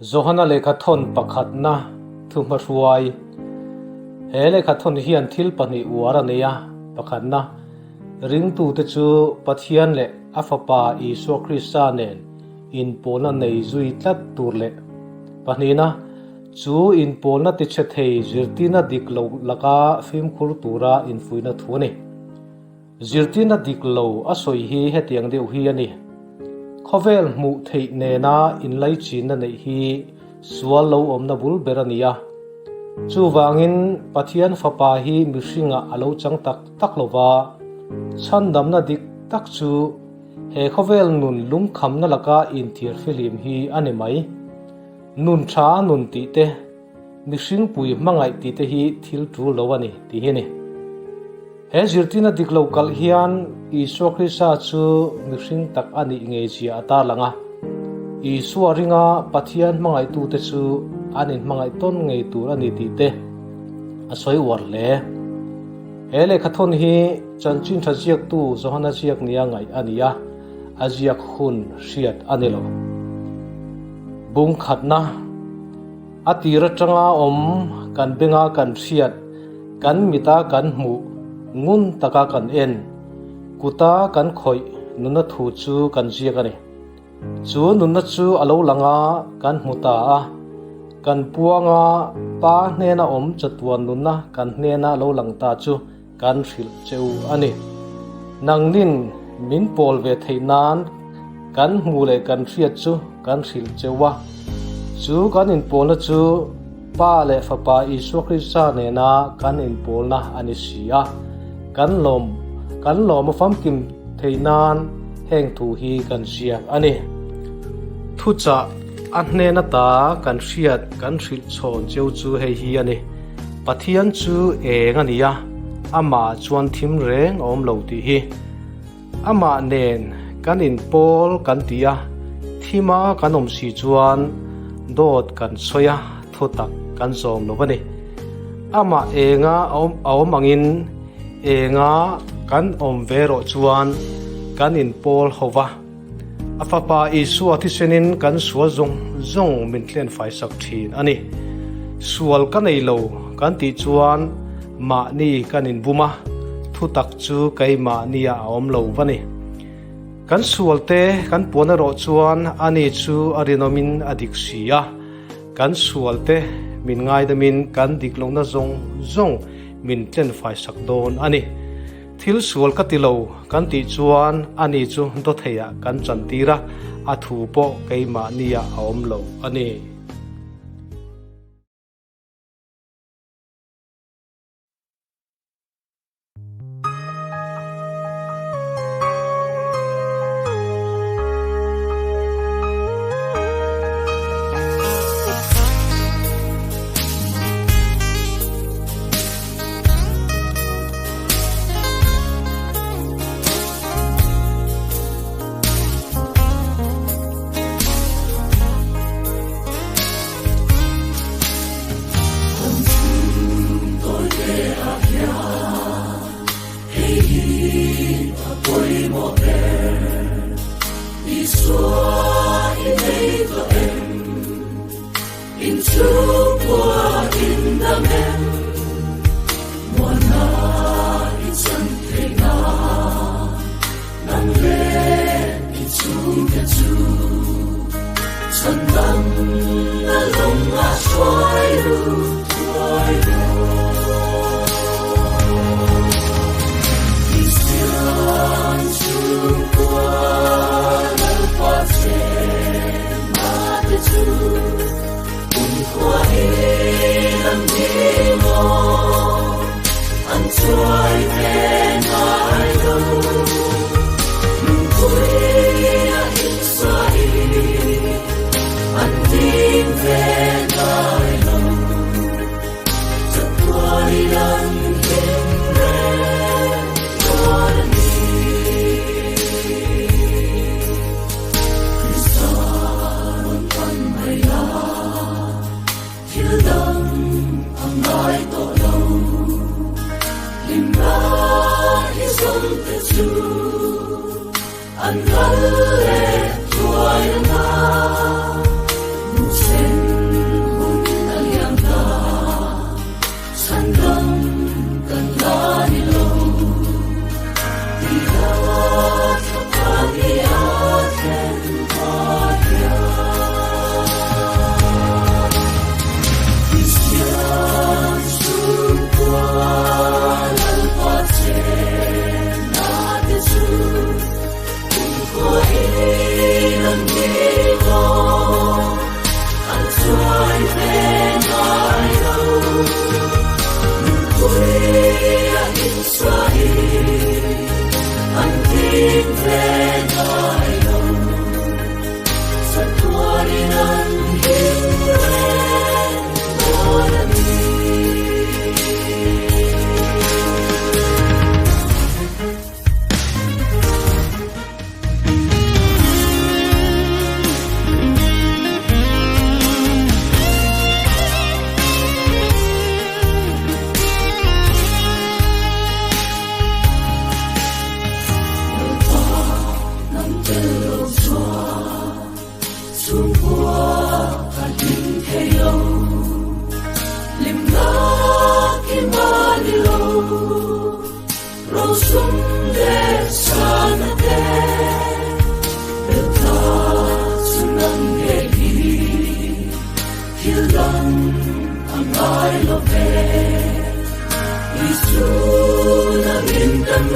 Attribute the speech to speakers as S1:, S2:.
S1: Zohana lekhathon pakhatna thuma ruai he lekhathon hian thil pani uara neya pakhatna ring tu te chu pathian le afapa Isu Krista nen in pona nei zui tlat turle panina chu in pona ti chethei zirtina diklo laka phim khur tura in fuina thuni zirtina diklo asoi hi hetiang deuh hi ani khovel mu thei nena in lai chin na nei hi sual lo omna bul berania chu wangin pathian fapa hi mihringa alo chang tak lova chan damna dik tak chu he khovel nun lung khamna laka in thir filim hi ani mai nun tha nun ti te mihring pui mangai ti te hi thil tu lo ani ti hi ni he zirtina diklo kal hian Isu Krista chu mihring tak ani nge chi ata langa Isu aringa pathian mangai tu te chu anin mangai ton ngei tur ani ti te asoi war le hele khathon hi chanchin thajiak tu Zohana chiak nia ngai ania ajiak hun riat anilo bung khatna atira tanga om kan benga kan riat kan mita kan mu ngun taka kan en kuta kan khoi nuna thu chu kan jiak ani chu nunna chu alo langa kan muta a kan puanga pa hnena om chatuan nunna kan hnena lo langta chu kan ril cheu ani nangnin min pol ve theinan kan mu le kan riat chu kan ril chewa chu kan in polna chu pa le fapa Isu Krista nena kan in polna ani sia kan lom fam kim theinan heng thu hi kan siak ani thu cha anne na ta kan riat kan ril chon cheu chu hei hi ani pathian chu eng ania ama chuan thim reng om lo ti hi ama nen kan in pol kan tia thima kan om si chuan dot kan soya thotak kan zom lo bani ama enga om angin enga kan om vero chuan kan in pol hova afapa Isu athisenin kan suwa zong min tlen fai sak thin ani sual kan ei lo kan ti chuan ma ni kan in buma thu tak chu kai ma ni a om lo bani kan sual te kan pona ro chuan ani chu arinomin adik sia kan sual te min ngai damin kan diklo na zong min tlen fai sak don ani thil sual ka tilo kan ti chuan ani chu do theya kan chantira a thu po kai ma ni a om lo ani
S2: An din ve ngai lo Isu na bintang